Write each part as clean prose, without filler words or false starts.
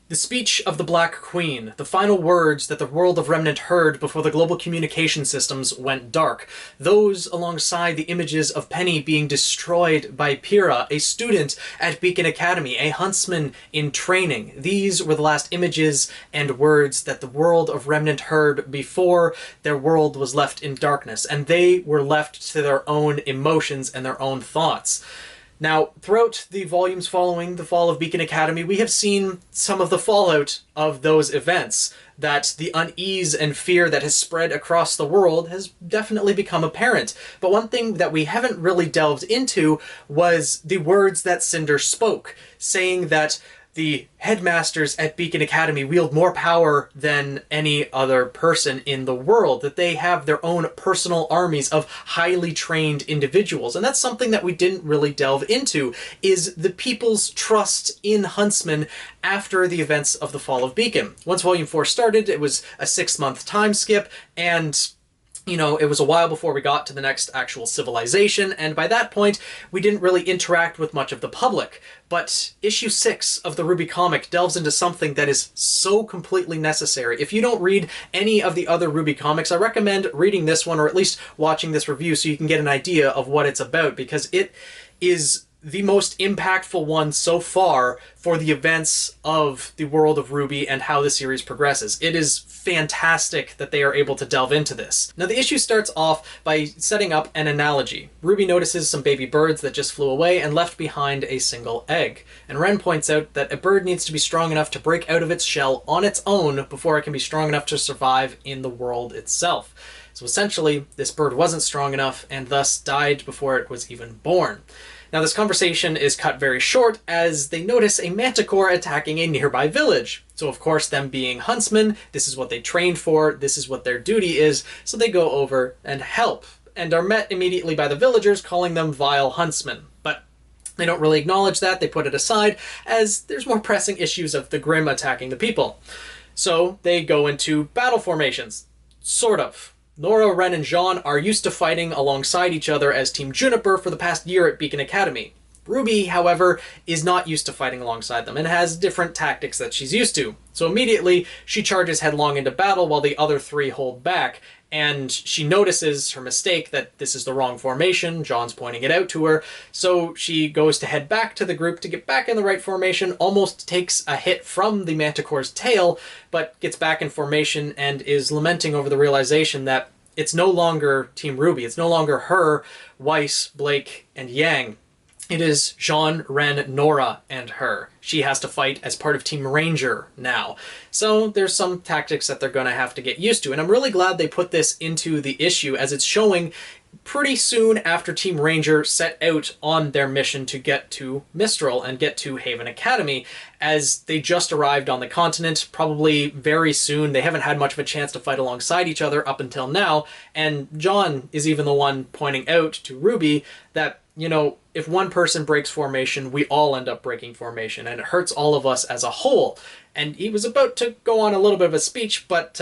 The speech of the Black Queen, the final words that the world of Remnant heard before the global communication systems went dark. Those alongside the images of Penny being destroyed by Pyrrha, a student at Beacon Academy, a huntsman in training. These were the last images and words that the world of Remnant heard before their world was left in darkness, and they were left to their own emotions and their own thoughts. Now, throughout the volumes following the fall of Beacon Academy, we have seen some of the fallout of those events, that the unease and fear that has spread across the world has definitely become apparent. But one thing that we haven't really delved into was the words that Cinder spoke, saying that the headmasters at Beacon Academy wield more power than any other person in the world, that they have their own personal armies of highly trained individuals. And that's something that we didn't really delve into, is the people's trust in Huntsman after the events of the fall of Beacon. Once Volume 4 started, it was a 6-month time skip, and it was a while before we got to the next actual civilization, and by that point, we didn't really interact with much of the public. But issue 6 of the RWBY comic delves into something that is so completely necessary. If you don't read any of the other RWBY comics, I recommend reading this one, or at least watching this review so you can get an idea of what it's about, because it is the most impactful one so far for the events of the world of RWBY and how the series progresses. It is fantastic that they are able to delve into this. Now, the issue starts off by setting up an analogy. RWBY notices some baby birds that just flew away and left behind a single egg. And Ren points out that a bird needs to be strong enough to break out of its shell on its own before it can be strong enough to survive in the world itself. So essentially, this bird wasn't strong enough and thus died before it was even born. Now, this conversation is cut very short as they notice a manticore attacking a nearby village. So, of course, them being huntsmen, this is what they trained for, this is what their duty is, so they go over and help, and are met immediately by the villagers calling them vile huntsmen. But they don't really acknowledge that, they put it aside, as there's more pressing issues of the Grimm attacking the people. So they go into battle formations. Sort of. Nora, Ren, and Jean are used to fighting alongside each other as Team Juniper for the past year at Beacon Academy. RWBY, however, is not used to fighting alongside them and has different tactics that she's used to. So immediately, she charges headlong into battle while the other three hold back, and she notices her mistake, that this is the wrong formation. John's pointing it out to her, so she goes to head back to the group to get back in the right formation, almost takes a hit from the Manticore's tail, but gets back in formation and is lamenting over the realization that it's no longer Team RWBY, it's no longer her, Weiss, Blake, and Yang. It is Jean, Ren, Nora, and her. She has to fight as part of Team Ranger now. So there's some tactics that they're going to have to get used to. And I'm really glad they put this into the issue, as it's showing pretty soon after Team Ranger set out on their mission to get to Mistral and get to Haven Academy, as they just arrived on the continent, probably very soon. They haven't had much of a chance to fight alongside each other up until now, and John is even the one pointing out to RWBY that, if one person breaks formation, we all end up breaking formation, and it hurts all of us as a whole. And he was about to go on a little bit of a speech, but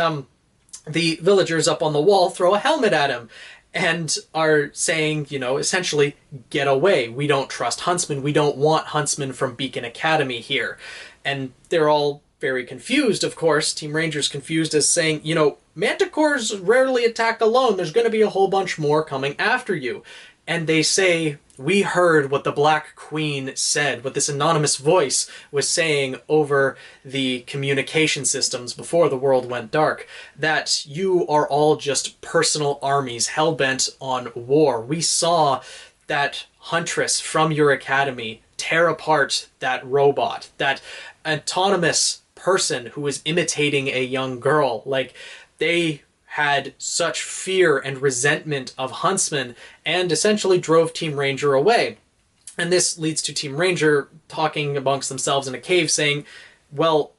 the villagers up on the wall throw a helmet at him and are saying, essentially, get away. We don't trust Huntsman. We don't want Huntsman from Beacon Academy here. And they're all very confused, of course. Team Ranger's confused as saying, Manticores rarely attack alone. There's going to be a whole bunch more coming after you. And they say, we heard what the Black Queen said, what this anonymous voice was saying over the communication systems before the world went dark, that you are all just personal armies hell-bent on war. We saw that Huntress from your academy tear apart that robot, that autonomous person who was imitating a young girl. They had such fear and resentment of Huntsman and essentially drove Team Ranger away. And this leads to Team Ranger talking amongst themselves in a cave saying, well,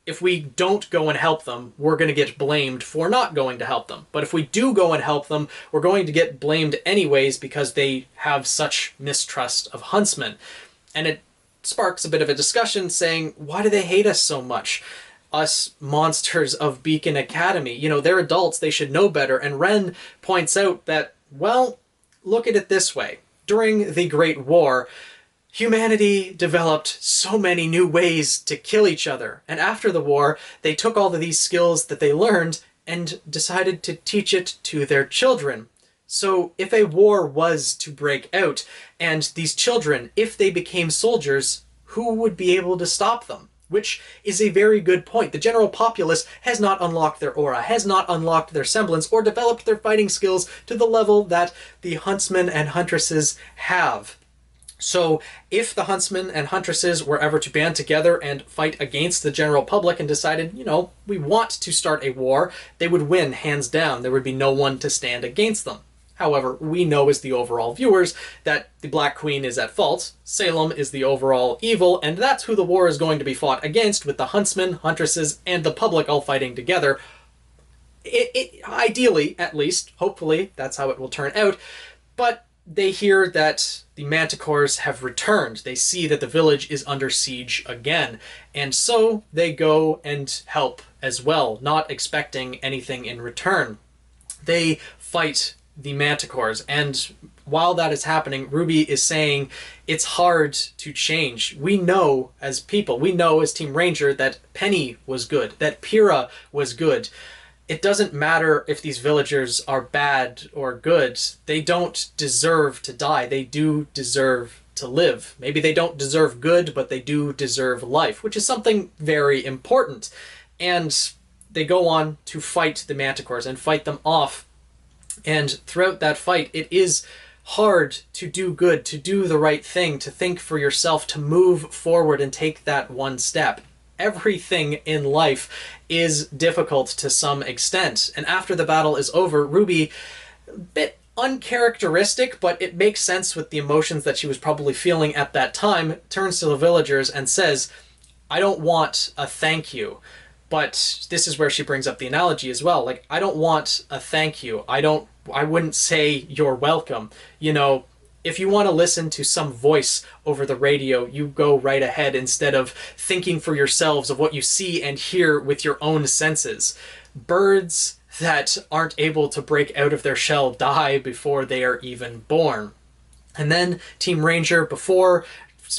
if we don't go and help them, we're going to get blamed for not going to help them. But if we do go and help them, we're going to get blamed anyways because they have such mistrust of Huntsman. And it sparks a bit of a discussion saying, why do they hate us so much? Us monsters of Beacon Academy. They're adults, they should know better. And Ren points out that, well, look at it this way. During the Great War, humanity developed so many new ways to kill each other. And after the war, they took all of these skills that they learned and decided to teach it to their children. So if a war was to break out, and these children, if they became soldiers, who would be able to stop them? Which is a very good point. The general populace has not unlocked their aura, has not unlocked their semblance, or developed their fighting skills to the level that the Huntsmen and Huntresses have. So if the Huntsmen and Huntresses were ever to band together and fight against the general public and decided, you know, we want to start a war, they would win hands down. There would be no one to stand against them. However, we know as the overall viewers that the Black Queen is at fault, Salem is the overall evil, and that's who the war is going to be fought against, with the Huntsmen, Huntresses, and the public all fighting together. Ideally, at least, hopefully, that's how it will turn out, but they hear that the Manticores have returned. They see that the village is under siege again, and so they go and help as well, not expecting anything in return. They fight the Manticores, and while that is happening, RWBY is saying it's hard to change. We know as people, we know as Team Ranger that Penny was good, that Pyrrha was good. It doesn't matter if these villagers are bad or good. They don't deserve to die. They do deserve to live. Maybe they don't deserve good, but they do deserve life, which is something very important. And they go on to fight the Manticores and fight them off. And throughout that fight, it is hard to do good, to do the right thing, to think for yourself, to move forward and take that one step. Everything in life is difficult to some extent. And after the battle is over, RWBY, a bit uncharacteristic, but it makes sense with the emotions that she was probably feeling at that time, turns to the villagers and says, I don't want a thank you. But this is where she brings up the analogy as well. Like, I don't want a thank you. I wouldn't say you're welcome. You know, if you want to listen to some voice over the radio, you go right ahead instead of thinking for yourselves of what you see and hear with your own senses. Birds that aren't able to break out of their shell die before they are even born. And then Team Ranger, before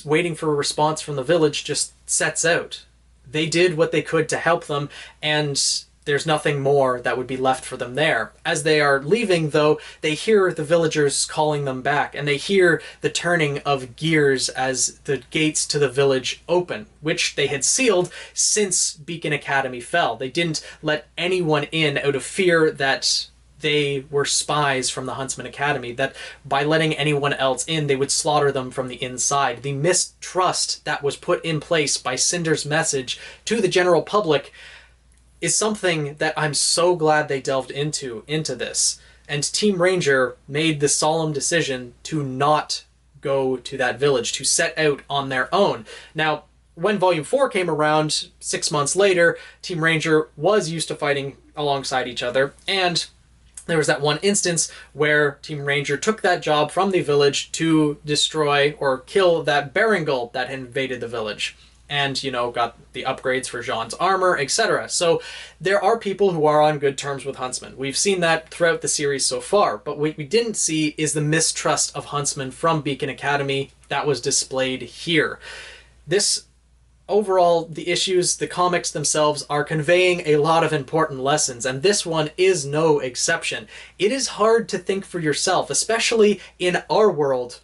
waiting for a response from the village, just sets out. They did what they could to help them, and there's nothing more that would be left for them there. As they are leaving, though, they hear the villagers calling them back, and they hear the turning of gears as the gates to the village open, which they had sealed since Beacon Academy fell. They didn't let anyone in out of fear that they were spies from the Huntsman Academy, that by letting anyone else in, they would slaughter them from the inside. The mistrust that was put in place by Cinder's message to the general public is something that I'm so glad they delved into this. And Team Ranger made the solemn decision to not go to that village, to set out on their own. Now, when Volume 4 came around, 6 months later, Team Ranger was used to fighting alongside each other, and there was that one instance where Team Ranger took that job from the village to destroy or kill that Berengal that had invaded the village. And, you know, got the upgrades for Jean's armor, etc. So there are people who are on good terms with Huntsman. We've seen that throughout the series so far, but what we didn't see is the mistrust of Huntsman from Beacon Academy that was displayed here. This, overall, the issues, the comics themselves are conveying a lot of important lessons, and this one is no exception. It is hard to think for yourself, especially in our world,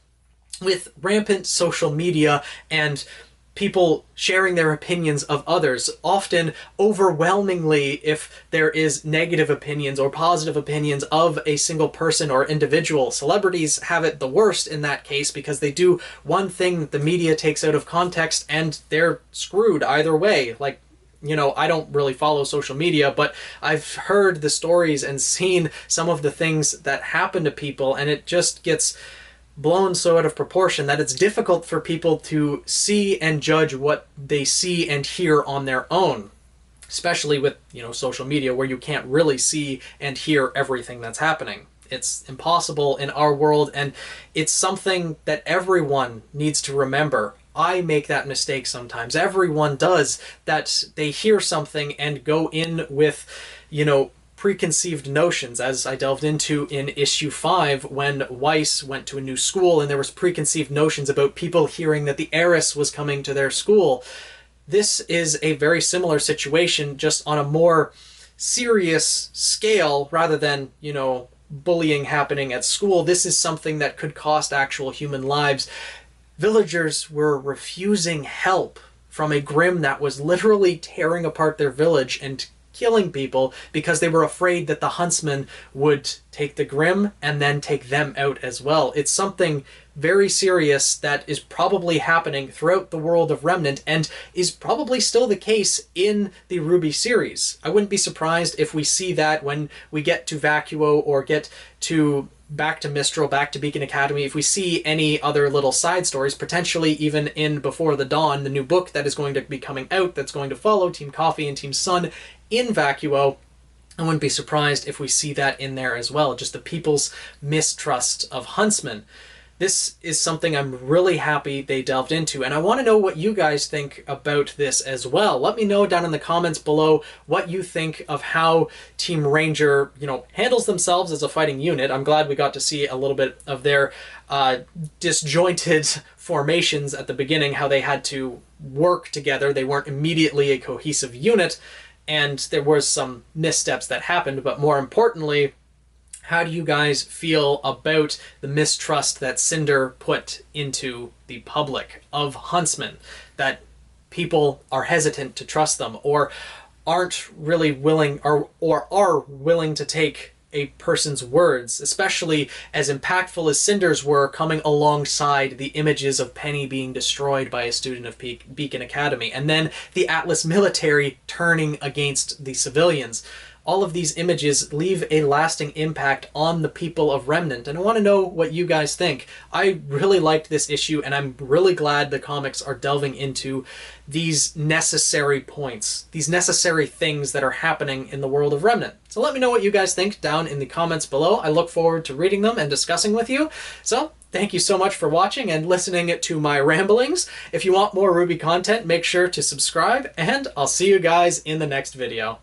with rampant social media and people sharing their opinions of others, often overwhelmingly if there is negative opinions or positive opinions of a single person or individual. Celebrities have it the worst in that case because they do one thing that the media takes out of context and they're screwed either way. Like, you know, I don't really follow social media, but I've heard the stories and seen some of the things that happen to people, and it just gets blown so out of proportion that it's difficult for people to see and judge what they see and hear on their own, especially with, you know, social media where you can't really see and hear everything that's happening. It's impossible in our world, and it's something that everyone needs to remember. I make that mistake sometimes. Everyone does, that they hear something and go in with, you know, preconceived notions, as I delved into in issue 5 when Weiss went to a new school and there was preconceived notions about people hearing that the heiress was coming to their school. This is a very similar situation, just on a more serious scale rather than, you know, bullying happening at school. This is something that could cost actual human lives. Villagers were refusing help from a Grimm that was literally tearing apart their village and killing people because they were afraid that the Huntsman would take the Grimm and then take them out as well. It's something very serious that is probably happening throughout the world of Remnant and is probably still the case in the RWBY series. I wouldn't be surprised if we see that when we get to Vacuo or get to back to Mistral, back to Beacon Academy, if we see any other little side stories, potentially even in Before the Dawn, the new book that is going to be coming out, that's going to follow Team Coffee and Team Sun in Vacuo. I wouldn't be surprised if we see that in there as well, just the people's mistrust of Huntsman. This is something I'm really happy they delved into, and I want to know what you guys think about this as well. Let me know down in the comments below what you think of how Team Ranger, you know, handles themselves as a fighting unit. I'm glad we got to see a little bit of their disjointed formations at the beginning, how they had to work together. They weren't immediately a cohesive unit, and there was some missteps that happened, but more importantly, how do you guys feel about the mistrust that Cinder put into the public of Huntsman? That people are hesitant to trust them, or aren't really willing, or are willing to take a person's words, especially as impactful as Cinder's were, coming alongside the images of Penny being destroyed by a student of Beacon Academy, and then the Atlas military turning against the civilians. All of these images leave a lasting impact on the people of Remnant, and I want to know what you guys think. I really liked this issue, and I'm really glad the comics are delving into these necessary points, these necessary things that are happening in the world of Remnant. So let me know what you guys think down in the comments below. I look forward to reading them and discussing with you. So thank you so much for watching and listening to my ramblings. If you want more RWBY content, make sure to subscribe, and I'll see you guys in the next video.